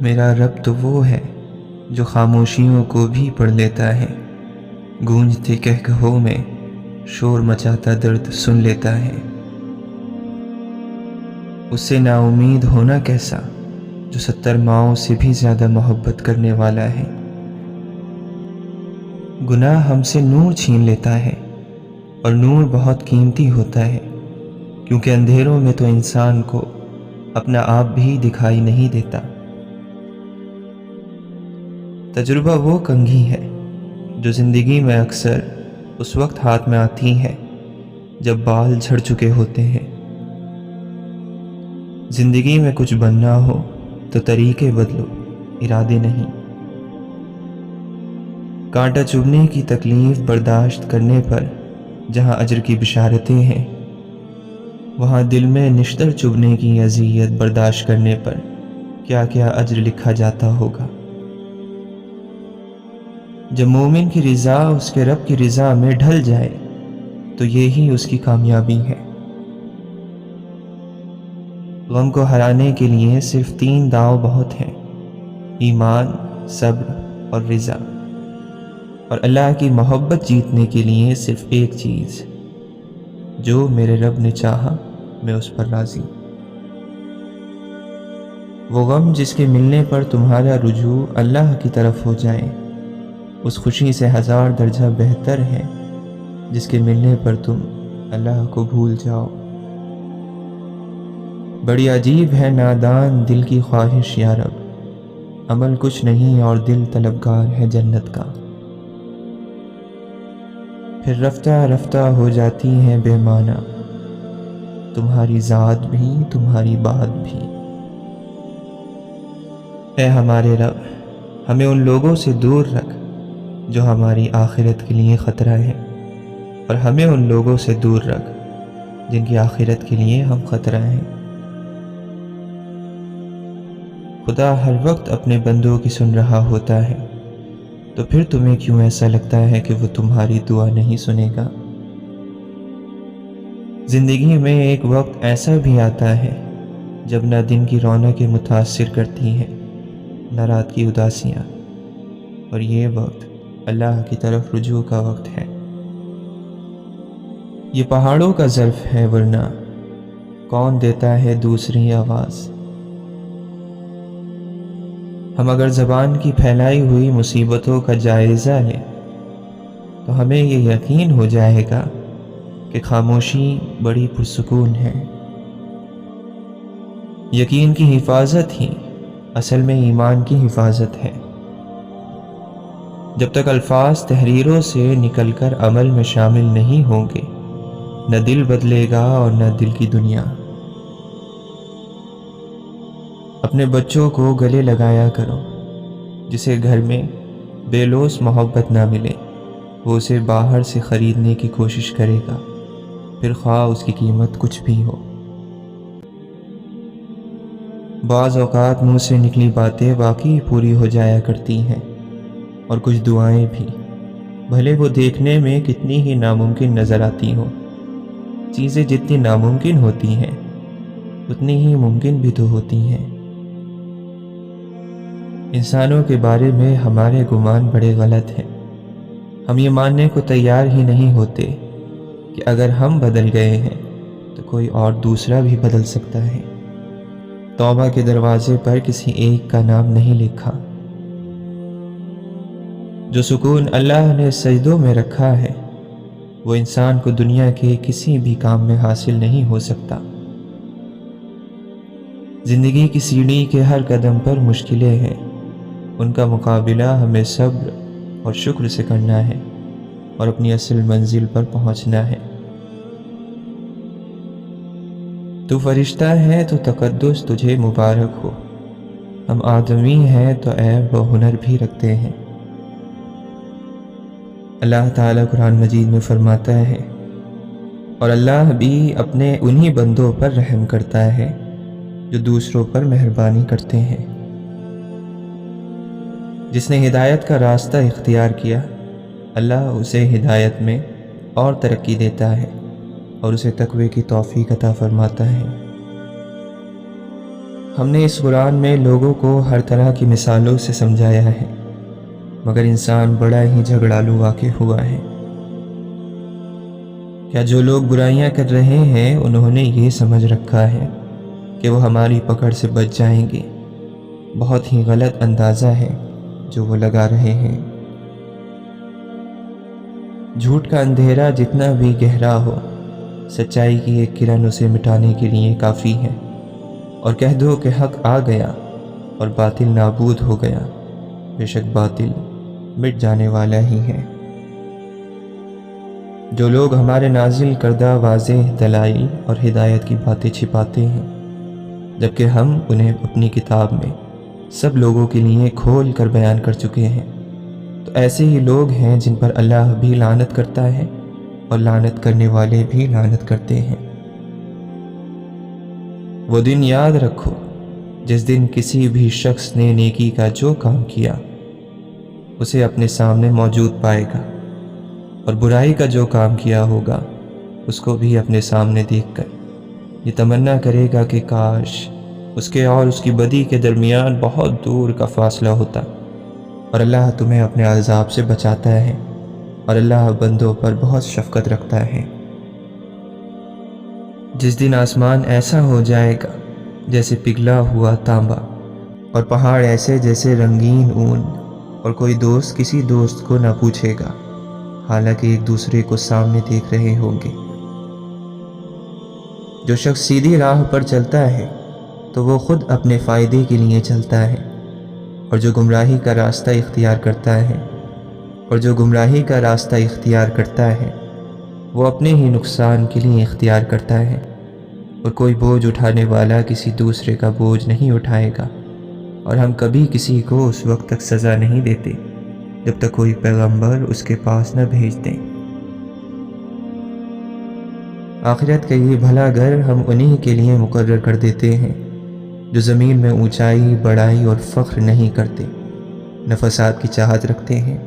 میرا رب تو وہ ہے جو خاموشیوں کو بھی پڑھ لیتا ہے، گونجتے کہکہوں میں شور مچاتا درد سن لیتا ہے۔ اس سے نا امید ہونا کیسا جو 70 ماؤں سے بھی زیادہ محبت کرنے والا ہے۔ گناہ ہم سے نور چھین لیتا ہے، اور نور بہت قیمتی ہوتا ہے، کیونکہ اندھیروں میں تو انسان کو اپنا آپ بھی دکھائی نہیں دیتا۔ تجربہ وہ کنگھی ہے جو زندگی میں اکثر اس وقت ہاتھ میں آتی ہے جب بال جھڑ چکے ہوتے ہیں۔ زندگی میں کچھ بننا ہو تو طریقے بدلو، ارادے نہیں۔ کانٹا چبھنے کی تکلیف برداشت کرنے پر جہاں اجر کی بشارتیں ہیں، وہاں دل میں نشتر چبھنے کی اذیت برداشت کرنے پر کیا کیا اجر لکھا جاتا ہوگا۔ جب مومن کی رضا اس کے رب کی رضا میں ڈھل جائے تو یہی اس کی کامیابی ہے۔ غم کو ہرانے کے لیے صرف 3 داؤ بہت ہیں: ایمان، صبر اور رضا۔ اور اللہ کی محبت جیتنے کے لیے صرف ایک چیز: جو میرے رب نے چاہا میں اس پر راضی۔ وہ غم جس کے ملنے پر تمہارا رجوع اللہ کی طرف ہو جائے، اس خوشی سے 1000 درجہ بہتر ہے جس کے ملنے پر تم اللہ کو بھول جاؤ۔ بڑی عجیب ہے نادان دل کی خواہش یا رب، عمل کچھ نہیں اور دل طلبگار ہے جنت کا۔ پھر رفتہ رفتہ ہو جاتی ہیں بے معنی تمہاری ذات بھی تمہاری بات بھی۔ اے ہمارے رب، ہمیں ان لوگوں سے دور رکھ جو ہماری آخرت کے لیے خطرہ ہے، اور ہمیں ان لوگوں سے دور رکھ جن کی آخرت کے لیے ہم خطرہ ہیں۔ خدا ہر وقت اپنے بندوں کی سن رہا ہوتا ہے، تو پھر تمہیں کیوں ایسا لگتا ہے کہ وہ تمہاری دعا نہیں سنے گا؟ زندگی میں ایک وقت ایسا بھی آتا ہے جب نہ دن کی رونقیں متاثر کرتی ہیں نہ رات کی اداسیاں، اور یہ وقت اللہ کی طرف رجوع کا وقت ہے۔ یہ پہاڑوں کا ظرف ہے، ورنہ کون دیتا ہے دوسری آواز؟ ہم اگر زبان کی پھیلائی ہوئی مصیبتوں کا جائزہ لیں تو ہمیں یہ یقین ہو جائے گا کہ خاموشی بڑی پرسکون ہے۔ یقین کی حفاظت ہی اصل میں ایمان کی حفاظت ہے۔ جب تک الفاظ تحریروں سے نکل کر عمل میں شامل نہیں ہوں گے، نہ دل بدلے گا اور نہ دل کی دنیا۔ اپنے بچوں کو گلے لگایا کرو، جسے گھر میں بے لوث محبت نہ ملے وہ اسے باہر سے خریدنے کی کوشش کرے گا، پھر خواہ اس کی قیمت کچھ بھی ہو۔ بعض اوقات منہ سے نکلی باتیں واقعی پوری ہو جایا کرتی ہیں، اور کچھ دعائیں بھی، بھلے وہ دیکھنے میں کتنی ہی ناممکن نظر آتی ہوں۔ چیزیں جتنی ناممکن ہوتی ہیں اتنی ہی ممکن بھی تو ہوتی ہیں۔ انسانوں کے بارے میں ہمارے گمان بڑے غلط ہیں۔ ہم یہ ماننے کو تیار ہی نہیں ہوتے کہ اگر ہم بدل گئے ہیں تو کوئی اور دوسرا بھی بدل سکتا ہے۔ توبہ کے دروازے پر کسی ایک کا نام نہیں لکھا۔ جو سکون اللہ نے سجدوں میں رکھا ہے وہ انسان کو دنیا کے کسی بھی کام میں حاصل نہیں ہو سکتا۔ زندگی کی سیڑھی کے ہر قدم پر مشکلیں ہیں، ان کا مقابلہ ہمیں صبر اور شکر سے کرنا ہے اور اپنی اصل منزل پر پہنچنا ہے۔ تو فرشتہ ہے تو تقدس تجھے مبارک ہو، ہم آدمی ہیں تو عیب و ہنر بھی رکھتے ہیں۔ اللہ تعالیٰ قرآن مجید میں فرماتا ہے، اور اللہ بھی اپنے انہی بندوں پر رحم کرتا ہے جو دوسروں پر مہربانی کرتے ہیں۔ جس نے ہدایت کا راستہ اختیار کیا، اللہ اسے ہدایت میں اور ترقی دیتا ہے اور اسے تقوی کی توفیق عطا فرماتا ہے۔ ہم نے اس قرآن میں لوگوں کو ہر طرح کی مثالوں سے سمجھایا ہے، مگر انسان بڑا ہی جھگڑالو واقع ہوا ہے۔ کیا جو لوگ برائیاں کر رہے ہیں انہوں نے یہ سمجھ رکھا ہے کہ وہ ہماری پکڑ سے بچ جائیں گے؟ بہت ہی غلط اندازہ ہے جو وہ لگا رہے ہیں۔ جھوٹ کا اندھیرا جتنا بھی گہرا ہو، سچائی کی ایک کرن اسے مٹانے کے لیے کافی ہے، اور کہہ دو کہ حق آ گیا اور باطل نابود ہو گیا۔ بے شک باطل مٹ جانے والا ہی ہے۔ جو لوگ ہمارے نازل کردہ واضح دلائل اور ہدایت کی باتیں چھپاتے ہیں، جبکہ ہم انہیں اپنی کتاب میں سب لوگوں کے لیے کھول کر بیان کر چکے ہیں، تو ایسے ہی لوگ ہیں جن پر اللہ بھی لعنت کرتا ہے اور لعنت کرنے والے بھی لعنت کرتے ہیں۔ وہ دن یاد رکھو جس دن کسی بھی شخص نے نیکی کا جو کام کیا اسے اپنے سامنے موجود پائے گا، اور برائی کا جو کام کیا ہوگا اس کو بھی اپنے سامنے دیکھ کر یہ تمنا کرے گا کہ کاش اس کے اور اس کی بدی کے درمیان بہت دور کا فاصلہ ہوتا۔ اور اللہ تمہیں اپنے عذاب سے بچاتا ہے، اور اللہ بندوں پر بہت شفقت رکھتا ہے۔ جس دن آسمان ایسا ہو جائے گا جیسے پگھلا ہوا تانبا، اور پہاڑ ایسے جیسے رنگین اون، اور کوئی دوست کسی دوست کو نہ پوچھے گا، حالانکہ ایک دوسرے کو سامنے دیکھ رہے ہوں گے۔ جو شخص سیدھی راہ پر چلتا ہے تو وہ خود اپنے فائدے کے لیے چلتا ہے، اور جو گمراہی کا راستہ اختیار کرتا ہے وہ اپنے ہی نقصان کے لیے اختیار کرتا ہے، اور کوئی بوجھ اٹھانے والا کسی دوسرے کا بوجھ نہیں اٹھائے گا، اور ہم کبھی کسی کو اس وقت تک سزا نہیں دیتے جب تک کوئی پیغمبر اس کے پاس نہ بھیج دیں۔ آخرت کا یہ بھلا گھر ہم انہی کے لیے مقرر کر دیتے ہیں جو زمین میں اونچائی، بڑائی اور فخر نہیں کرتے، نہ فساد کی چاہت رکھتے ہیں،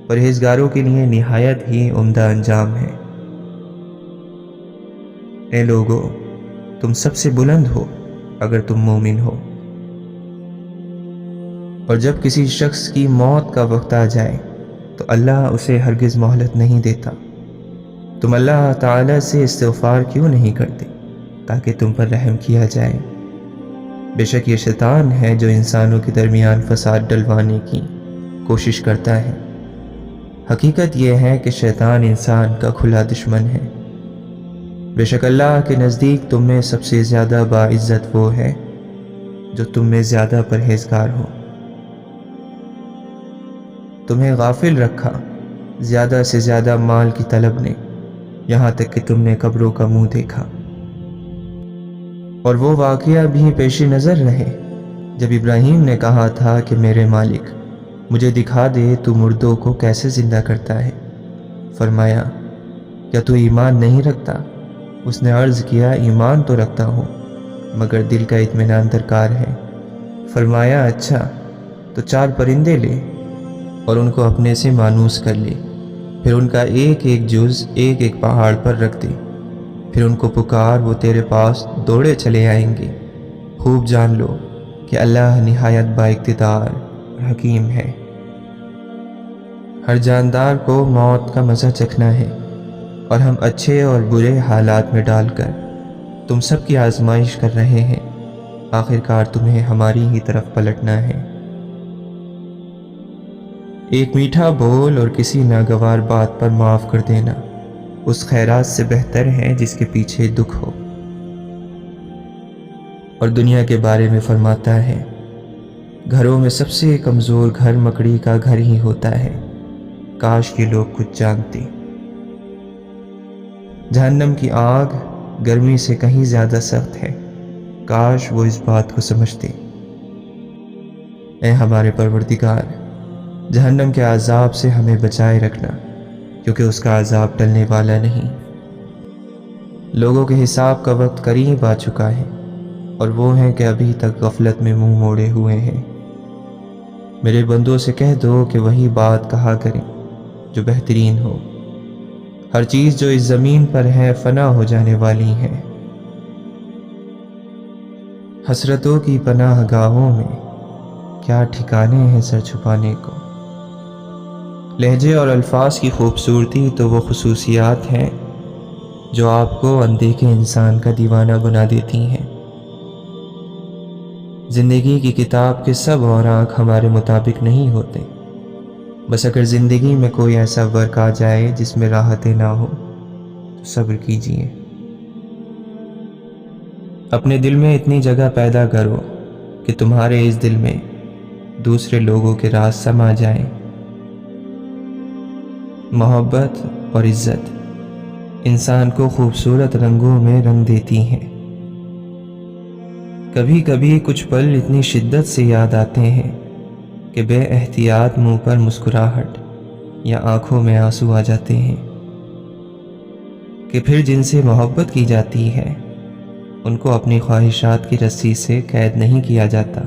پرہیزگاروں کے لیے نہایت ہی عمدہ انجام ہے۔ اے لوگو، تم سب سے بلند ہو اگر تم مومن ہو، اور جب کسی شخص کی موت کا وقت آ جائے تو اللہ اسے ہرگز مہلت نہیں دیتا۔ تم اللہ تعالی سے استغفار کیوں نہیں کرتے تاکہ تم پر رحم کیا جائے؟ بے شک یہ شیطان ہے جو انسانوں کے درمیان فساد ڈلوانے کی کوشش کرتا ہے۔ حقیقت یہ ہے کہ شیطان انسان کا کھلا دشمن ہے۔ بے شک اللہ کے نزدیک تم میں سب سے زیادہ باعزت وہ ہے جو تم میں زیادہ پرہیزگار ہو۔ تمہیں غافل رکھا زیادہ سے زیادہ مال کی طلب نے، یہاں تک کہ تم نے قبروں کا منہ دیکھا، اور وہ واقعہ بھی پیش نظر رہے جب ابراہیم نے کہا تھا کہ میرے مالک مجھے دکھا دے تو مردوں کو کیسے زندہ کرتا ہے۔ فرمایا کیا تو ایمان نہیں رکھتا؟ اس نے عرض کیا ایمان تو رکھتا ہوں مگر دل کا اطمینان درکار ہے۔ فرمایا اچھا تو 4 پرندے لے اور ان کو اپنے سے مانوس کر لے، پھر ان کا ایک ایک جز ایک ایک پہاڑ پر رکھ دے، پھر ان کو پکار، وہ تیرے پاس دوڑے چلے آئیں گے۔ خوب جان لو کہ اللہ نہایت با اقتدار اور حکیم ہے۔ ہر جاندار کو موت کا مزہ چکھنا ہے، اور ہم اچھے اور برے حالات میں ڈال کر تم سب کی آزمائش کر رہے ہیں، آخر کار تمہیں ہماری ہی طرف پلٹنا ہے۔ ایک میٹھا بول اور کسی ناگوار بات پر معاف کر دینا اس خیرات سے بہتر ہے جس کے پیچھے دکھ ہو۔ اور دنیا کے بارے میں فرماتا ہے گھروں میں سب سے کمزور گھر مکڑی کا گھر ہی ہوتا ہے، کاش یہ لوگ کچھ جانتے۔ جہنم کی آگ گرمی سے کہیں زیادہ سخت ہے، کاش وہ اس بات کو سمجھتے۔ اے ہمارے پروردگار، جہنم کے عذاب سے ہمیں بچائے رکھنا، کیونکہ اس کا عذاب ٹلنے والا نہیں۔ لوگوں کے حساب کا وقت قریب آ چکا ہے، اور وہ ہیں کہ ابھی تک غفلت میں منہ موڑے ہوئے ہیں۔ میرے بندوں سے کہہ دو کہ وہی بات کہا کریں جو بہترین ہو۔ ہر چیز جو اس زمین پر ہے فنا ہو جانے والی ہے، حسرتوں کی پناہ گاہوں میں کیا ٹھکانے ہیں سر چھپانے کو۔ لہجے اور الفاظ کی خوبصورتی تو وہ خصوصیات ہیں جو آپ کو اندیکھے انسان کا دیوانہ بنا دیتی ہیں۔ زندگی کی کتاب کے سب اوراق ہمارے مطابق نہیں ہوتے، بس اگر زندگی میں کوئی ایسا ورق آ جائے جس میں راحتیں نہ ہو تو صبر کیجیے۔ اپنے دل میں اتنی جگہ پیدا کرو کہ تمہارے اس دل میں دوسرے لوگوں کے راز سما جائیں۔ محبت اور عزت انسان کو خوبصورت رنگوں میں رنگ دیتی ہیں۔ کبھی کبھی کچھ پل اتنی شدت سے یاد آتے ہیں کہ بے احتیاط منہ پر مسکراہٹ یا آنکھوں میں آنسو آ جاتے ہیں، کہ پھر جن سے محبت کی جاتی ہے ان کو اپنی خواہشات کی رسی سے قید نہیں کیا جاتا۔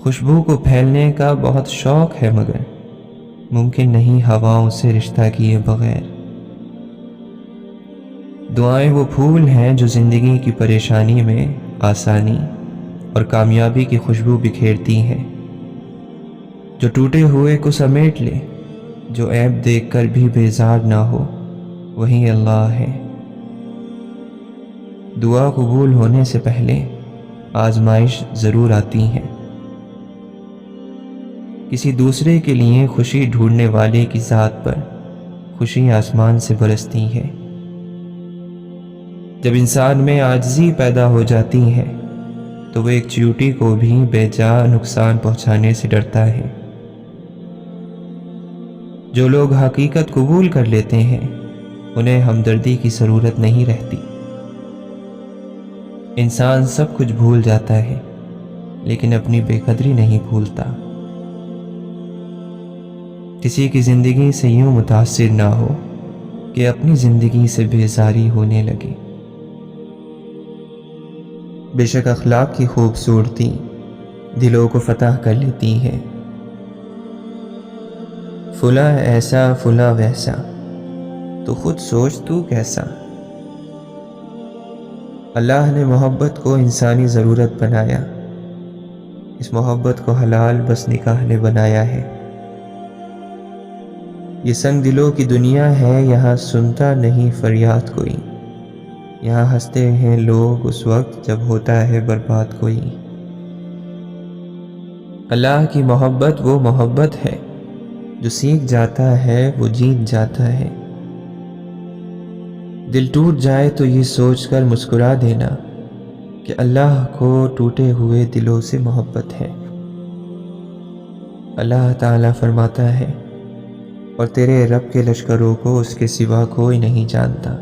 خوشبو کو پھیلنے کا بہت شوق ہے مگر ممکن نہیں ہواؤں سے رشتہ کیے بغیر۔ دعائیں وہ پھول ہیں جو زندگی کی پریشانی میں آسانی اور کامیابی کی خوشبو بکھیرتی ہیں، جو ٹوٹے ہوئے کو سمیٹ لے، جو عیب دیکھ کر بھی بیزار نہ ہو، وہی اللہ ہے۔ دعا قبول ہونے سے پہلے آزمائش ضرور آتی ہے۔ کسی دوسرے کے لیے خوشی ڈھونڈنے والے کی ذات پر خوشی آسمان سے برستی ہے۔ جب انسان میں عاجزی پیدا ہو جاتی ہے تو وہ ایک چیونٹی کو بھی بے جا نقصان پہنچانے سے ڈرتا ہے۔ جو لوگ حقیقت قبول کر لیتے ہیں انہیں ہمدردی کی ضرورت نہیں رہتی۔ انسان سب کچھ بھول جاتا ہے لیکن اپنی بے قدری نہیں بھولتا۔ کسی کی زندگی سے یوں متاثر نہ ہو کہ اپنی زندگی سے بیزاری ہونے لگے۔ بے شک اخلاق کی خوبصورتی دلوں کو فتح کر لیتی ہے۔ فلاں ایسا فلاں ویسا، تو خود سوچ تو کیسا۔ اللہ نے محبت کو انسانی ضرورت بنایا، اس محبت کو حلال بس نکاح نے بنایا ہے۔ یہ سنگ دلوں کی دنیا ہے، یہاں سنتا نہیں فریاد کوئی، یہاں ہنستے ہیں لوگ اس وقت جب ہوتا ہے برباد کوئی۔ اللہ کی محبت وہ محبت ہے جو سیکھ جاتا ہے وہ جیت جاتا ہے۔ دل ٹوٹ جائے تو یہ سوچ کر مسکرا دینا کہ اللہ کو ٹوٹے ہوئے دلوں سے محبت ہے۔ اللہ تعالیٰ فرماتا ہے، اور تیرے رب کے لشکروں کو اس کے سوا کوئی نہیں جانتا۔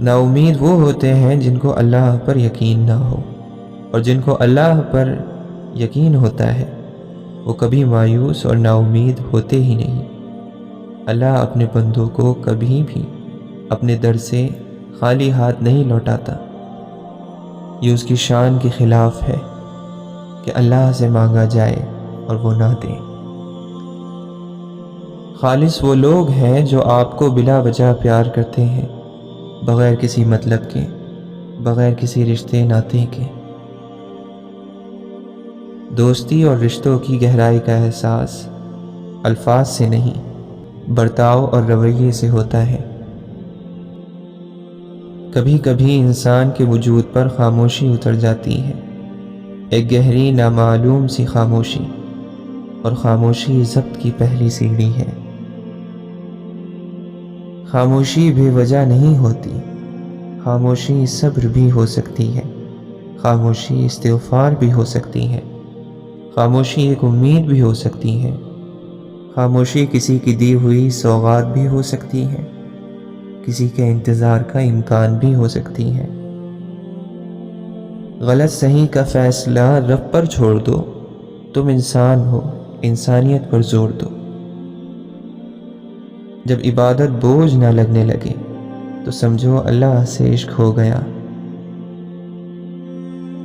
نا امید وہ ہوتے ہیں جن کو اللہ پر یقین نہ ہو، اور جن کو اللہ پر یقین ہوتا ہے وہ کبھی مایوس اور نا امید ہوتے ہی نہیں۔ اللہ اپنے بندوں کو کبھی بھی اپنے در سے خالی ہاتھ نہیں لوٹاتا۔ یہ اس کی شان کے خلاف ہے کہ اللہ سے مانگا جائے اور وہ نہ دے۔ خالص وہ لوگ ہیں جو آپ کو بلا وجہ پیار کرتے ہیں، بغیر کسی مطلب کے، بغیر کسی رشتے ناطے کے۔ دوستی اور رشتوں کی گہرائی کا احساس الفاظ سے نہیں، برتاؤ اور رویے سے ہوتا ہے۔ کبھی کبھی انسان کے وجود پر خاموشی اتر جاتی ہے، ایک گہری نامعلوم سی خاموشی، اور خاموشی ضبط کی پہلی سیڑھی ہے۔ خاموشی بے وجہ نہیں ہوتی، خاموشی صبر بھی ہو سکتی ہے، خاموشی استغفار بھی ہو سکتی ہے، خاموشی ایک امید بھی ہو سکتی ہے، خاموشی کسی کی دی ہوئی سوغات بھی ہو سکتی ہے، کسی کے انتظار کا امکان بھی ہو سکتی ہے۔ غلط صحیح کا فیصلہ رب پر چھوڑ دو، تم انسان ہو، انسانیت پر زور دو۔ جب عبادت بوجھ نہ لگنے لگے تو سمجھو اللہ سے عشق ہو گیا۔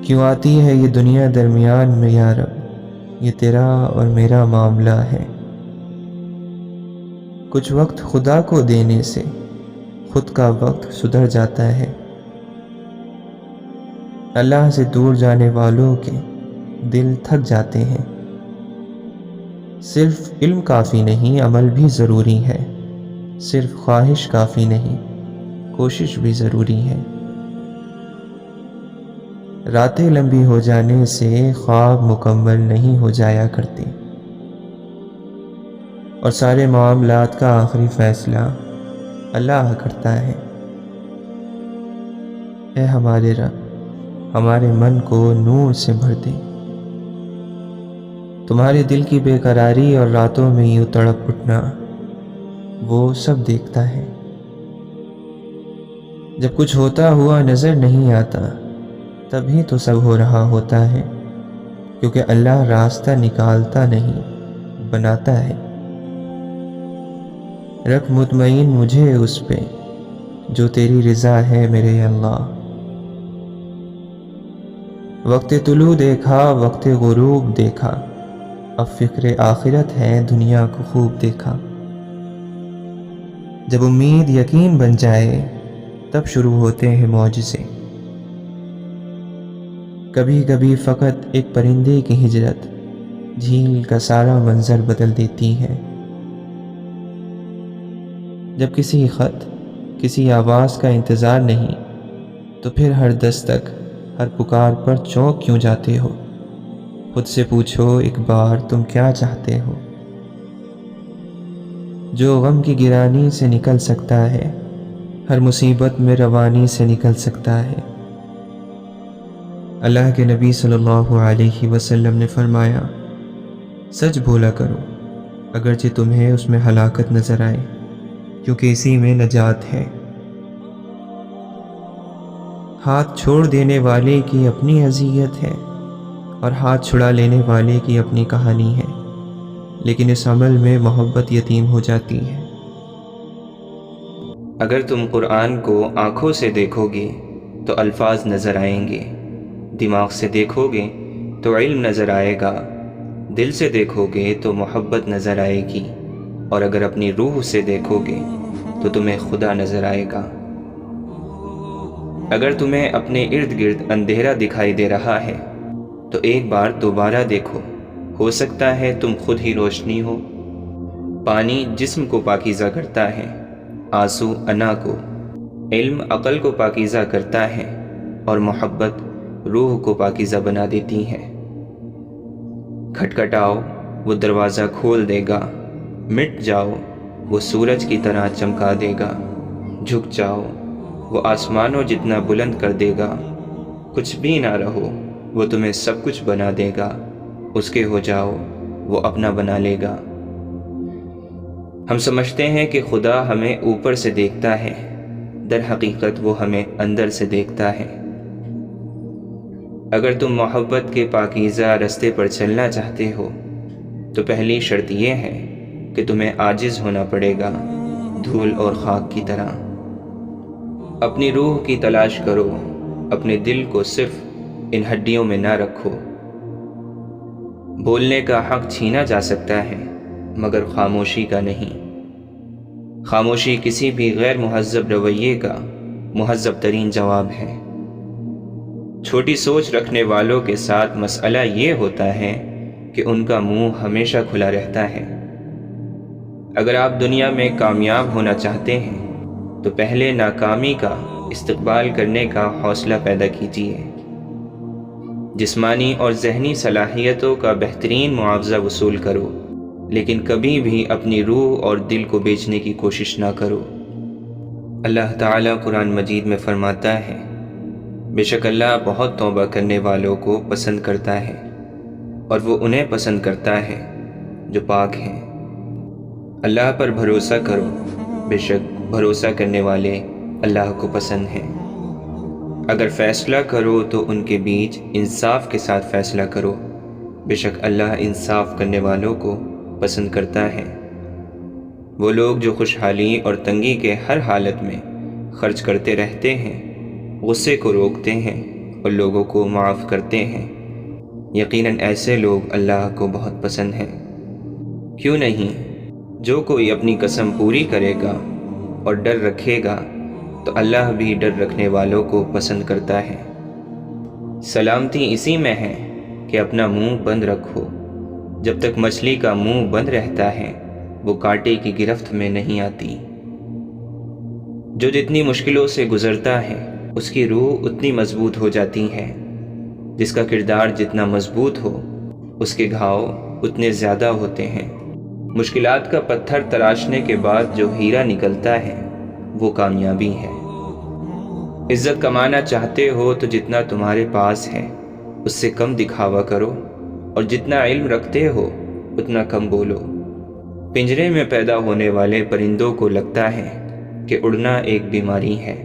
کیوں آتی ہے یہ دنیا درمیان میں یا رب، یہ تیرا اور میرا معاملہ ہے۔ کچھ وقت خدا کو دینے سے خود کا وقت سدھر جاتا ہے۔ اللہ سے دور جانے والوں کے دل تھک جاتے ہیں۔ صرف علم کافی نہیں، عمل بھی ضروری ہے۔ صرف خواہش کافی نہیں، کوشش بھی ضروری ہے۔ راتیں لمبی ہو جانے سے خواب مکمل نہیں ہو جایا کرتے، اور سارے معاملات کا آخری فیصلہ اللہ کرتا ہے۔ اے ہمارے رب، ہمارے من کو نور سے بھر دے۔ تمہارے دل کی بے قراری اور راتوں میں یوں تڑپ اٹھنا وہ سب دیکھتا ہے۔ جب کچھ ہوتا ہوا نظر نہیں آتا تبھی تو سب ہو رہا ہوتا ہے، کیونکہ اللہ راستہ نکالتا نہیں، بناتا ہے۔ رکھ مطمئن مجھے اس پہ جو تیری رضا ہے میرے اللہ۔ وقت طلوع دیکھا، وقت غروب دیکھا، اب فکر آخرت ہے دنیا کو خوب دیکھا۔ جب امید یقین بن جائے تب شروع ہوتے ہیں معجزے۔ کبھی کبھی فقط ایک پرندے کی ہجرت جھیل کا سارا منظر بدل دیتی ہے۔ جب کسی خط، کسی آواز کا انتظار نہیں تو پھر ہر دستک، ہر پکار پر چونک کیوں جاتے ہو؟ خود سے پوچھو ایک بار تم کیا چاہتے ہو؟ جو غم کی گرانی سے نکل سکتا ہے، ہر مصیبت میں روانی سے نکل سکتا ہے۔ اللہ کے نبی صلی اللہ علیہ وسلم نے فرمایا، سچ بولا کرو اگرچہ تمہیں اس میں ہلاکت نظر آئے، کیونکہ اسی میں نجات ہے۔ ہاتھ چھوڑ دینے والے کی اپنی اذیت ہے اور ہاتھ چھڑا لینے والے کی اپنی کہانی ہے، لیکن اس عمل میں محبت یتیم ہو جاتی ہے۔ اگر تم قرآن کو آنکھوں سے دیکھو گے تو الفاظ نظر آئیں گے، دماغ سے دیکھو گے تو علم نظر آئے گا، دل سے دیکھو گے تو محبت نظر آئے گی، اور اگر اپنی روح سے دیکھو گے تو تمہیں خدا نظر آئے گا۔ اگر تمہیں اپنے ارد گرد اندھیرا دکھائی دے رہا ہے تو ایک بار دوبارہ دیکھو، ہو سکتا ہے تم خود ہی روشنی ہو۔ پانی جسم کو پاکیزہ کرتا ہے، آنسو انا کو، علم عقل کو پاکیزہ کرتا ہے، اور محبت روح کو پاکیزہ بنا دیتی ہے۔ کھٹکھٹاؤ وہ دروازہ کھول دے گا، مٹ جاؤ وہ سورج کی طرح چمکا دے گا، جھک جاؤ وہ آسمانوں جتنا بلند کر دے گا، کچھ بھی نہ رہو وہ تمہیں سب کچھ بنا دے گا، اس کے ہو جاؤ وہ اپنا بنا لے گا۔ ہم سمجھتے ہیں کہ خدا ہمیں اوپر سے دیکھتا ہے، در حقیقت وہ ہمیں اندر سے دیکھتا ہے۔ اگر تم محبت کے پاکیزہ رستے پر چلنا چاہتے ہو تو پہلی شرط یہ ہے کہ تمہیں عاجز ہونا پڑے گا، دھول اور خاک کی طرح۔ اپنی روح کی تلاش کرو، اپنے دل کو صرف ان ہڈیوں میں نہ رکھو۔ بولنے کا حق چھینا جا سکتا ہے مگر خاموشی کا نہیں۔ خاموشی کسی بھی غیر مہذب رویے کا مہذب ترین جواب ہے۔ چھوٹی سوچ رکھنے والوں کے ساتھ مسئلہ یہ ہوتا ہے کہ ان کا منہ ہمیشہ کھلا رہتا ہے۔ اگر آپ دنیا میں کامیاب ہونا چاہتے ہیں تو پہلے ناکامی کا استقبال کرنے کا حوصلہ پیدا کیجیے۔ جسمانی اور ذہنی صلاحیتوں کا بہترین معاوضہ وصول کرو، لیکن کبھی بھی اپنی روح اور دل کو بیچنے کی کوشش نہ کرو۔ اللہ تعالیٰ قرآن مجید میں فرماتا ہے، بے شک اللہ بہت توبہ کرنے والوں کو پسند کرتا ہے، اور وہ انہیں پسند کرتا ہے جو پاک ہیں۔ اللہ پر بھروسہ کرو، بے شک بھروسہ کرنے والے اللہ کو پسند ہیں۔ اگر فیصلہ کرو تو ان کے بیچ انصاف کے ساتھ فیصلہ کرو، بے شک اللہ انصاف کرنے والوں کو پسند کرتا ہے۔ وہ لوگ جو خوشحالی اور تنگی کے ہر حالت میں خرچ کرتے رہتے ہیں، غصے کو روکتے ہیں اور لوگوں کو معاف کرتے ہیں، یقیناً ایسے لوگ اللہ کو بہت پسند ہیں۔ کیوں نہیں، جو کوئی اپنی قسم پوری کرے گا اور ڈر رکھے گا تو اللہ بھی ڈر رکھنے والوں کو پسند کرتا ہے۔ سلامتی اسی میں ہے کہ اپنا منہ بند رکھو۔ جب تک مچھلی کا منہ بند رہتا ہے وہ کانٹے کی گرفت میں نہیں آتی۔ جو جتنی مشکلوں سے گزرتا ہے اس کی روح اتنی مضبوط ہو جاتی ہے۔ جس کا کردار جتنا مضبوط ہو اس کے گھاؤ اتنے زیادہ ہوتے ہیں۔ مشکلات کا پتھر تراشنے کے بعد جو ہیرا نکلتا ہے وہ کامیابی ہے۔ عزت کمانا چاہتے ہو تو جتنا تمہارے پاس ہے اس سے کم دکھاوا کرو، اور جتنا علم رکھتے ہو اتنا کم بولو۔ پنجرے میں پیدا ہونے والے پرندوں کو لگتا ہے کہ اڑنا ایک بیماری ہے۔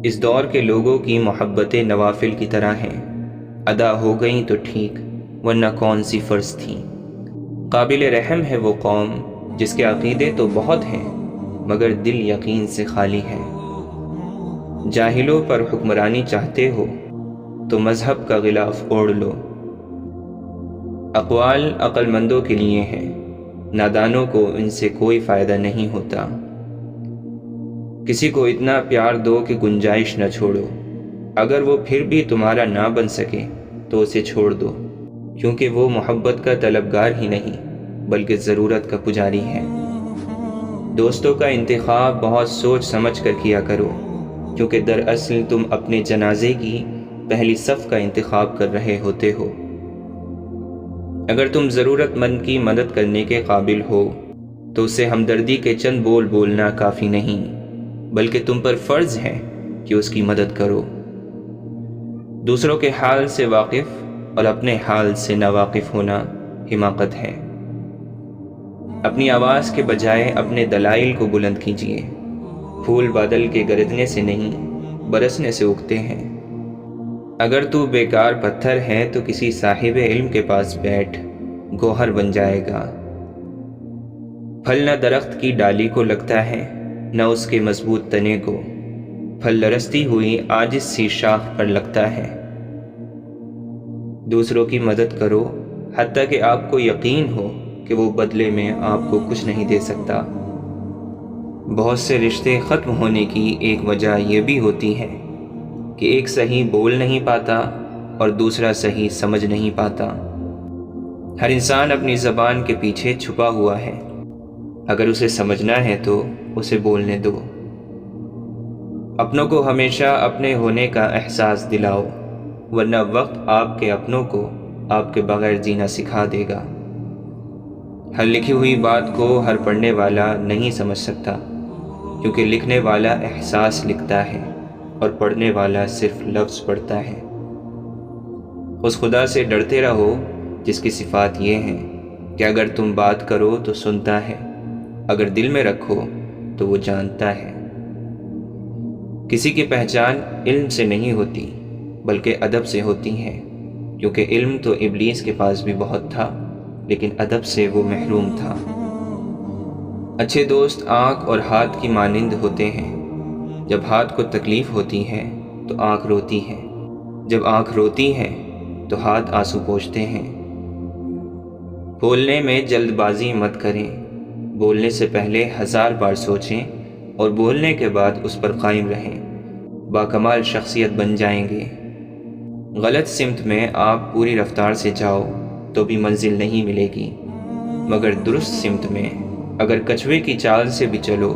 اس دور کے لوگوں کی محبتیں نوافل کی طرح ہیں، ادا ہو گئیں تو ٹھیک ورنہ کون سی فرض تھیں۔ قابل رحم ہے وہ قوم جس کے عقیدے تو بہت ہیں مگر دل یقین سے خالی ہے۔ جاہلوں پر حکمرانی چاہتے ہو تو مذہب کا غلاف اوڑھ لو۔ اقوال عقل مندوں کے لیے ہیں، نادانوں کو ان سے کوئی فائدہ نہیں ہوتا۔ کسی کو اتنا پیار دو کہ گنجائش نہ چھوڑو، اگر وہ پھر بھی تمہارا نہ بن سکے تو اسے چھوڑ دو، کیونکہ وہ محبت کا طلبگار ہی نہیں بلکہ ضرورت کا پجاری ہے۔ دوستوں کا انتخاب بہت سوچ سمجھ کر کیا کرو، کیونکہ دراصل تم اپنے جنازے کی پہلی صف کا انتخاب کر رہے ہوتے ہو۔ اگر تم ضرورت مند کی مدد کرنے کے قابل ہو تو اسے ہمدردی کے چند بول بولنا کافی نہیں، بلکہ تم پر فرض ہے کہ اس کی مدد کرو۔ دوسروں کے حال سے واقف اور اپنے حال سے ناواقف ہونا حماقت ہے۔ اپنی آواز کے بجائے اپنے دلائل کو بلند کیجیے۔ پھول بادل کے گردنے سے نہیں برسنے سے اگتے ہیں۔ اگر تو بیکار پتھر ہے تو کسی صاحب علم کے پاس بیٹھ، گوہر بن جائے گا۔ پھل نہ درخت کی ڈالی کو لگتا ہے نہ اس کے مضبوط تنے کو، پھل لرزتی ہوئی عاجز سی شاخ پر لگتا ہے۔ دوسروں کی مدد کرو حتیٰ کہ آپ کو یقین ہو کہ وہ بدلے میں آپ کو کچھ نہیں دے سکتا۔ بہت سے رشتے ختم ہونے کی ایک وجہ یہ بھی ہوتی ہے کہ ایک صحیح بول نہیں پاتا اور دوسرا صحیح سمجھ نہیں پاتا۔ ہر انسان اپنی زبان کے پیچھے چھپا ہوا ہے، اگر اسے سمجھنا ہے تو اسے بولنے دو۔ اپنوں کو ہمیشہ اپنے ہونے کا احساس دلاؤ، ورنہ وقت آپ کے اپنوں کو آپ کے بغیر جینا سکھا دے گا۔ ہر لکھی ہوئی بات کو ہر پڑھنے والا نہیں سمجھ سکتا، کیونکہ لکھنے والا احساس لکھتا ہے اور پڑھنے والا صرف لفظ پڑھتا ہے۔ اس خدا سے ڈرتے رہو جس کی صفات یہ ہیں کہ اگر تم بات کرو تو سنتا ہے، اگر دل میں رکھو تو وہ جانتا ہے۔ کسی کی پہچان علم سے نہیں ہوتی بلکہ ادب سے ہوتی ہے، کیونکہ علم تو ابلیس کے پاس بھی بہت تھا لیکن ادب سے وہ محروم تھا۔ اچھے دوست آنکھ اور ہاتھ کی مانند ہوتے ہیں، جب ہاتھ کو تکلیف ہوتی ہے تو آنکھ روتی ہے، جب آنکھ روتی ہے تو ہاتھ آنسو پوچھتے ہیں۔ بولنے میں جلد بازی مت کریں، بولنے سے پہلے 1000 بار سوچیں اور بولنے کے بعد اس پر قائم رہیں، باکمال شخصیت بن جائیں گے۔ غلط سمت میں آپ پوری رفتار سے جاؤ تو بھی منزل نہیں ملے گی، مگر درست سمت میں اگر کچھوے کی چال سے بھی چلو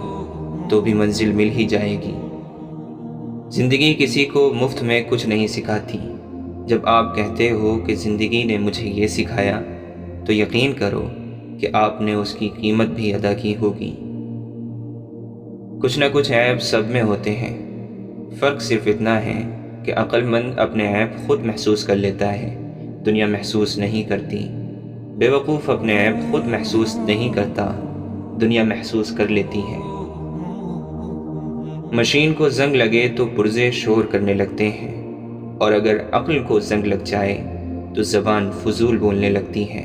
تو بھی منزل مل ہی جائے گی۔ زندگی کسی کو مفت میں کچھ نہیں سکھاتی۔ جب آپ کہتے ہو کہ زندگی نے مجھے یہ سکھایا تو یقین کرو کہ آپ نے اس کی قیمت بھی ادا کی ہوگی۔ کچھ نہ کچھ عیب سب میں ہوتے ہیں، فرق صرف اتنا ہے کہ عقل مند اپنے عیب خود محسوس کر لیتا ہے، دنیا محسوس نہیں کرتی۔ بے وقوف اپنے عیب خود محسوس نہیں کرتا، دنیا محسوس کر لیتی ہے۔ مشین کو زنگ لگے تو پرزے شور کرنے لگتے ہیں، اور اگر عقل کو زنگ لگ جائے تو زبان فضول بولنے لگتی ہے۔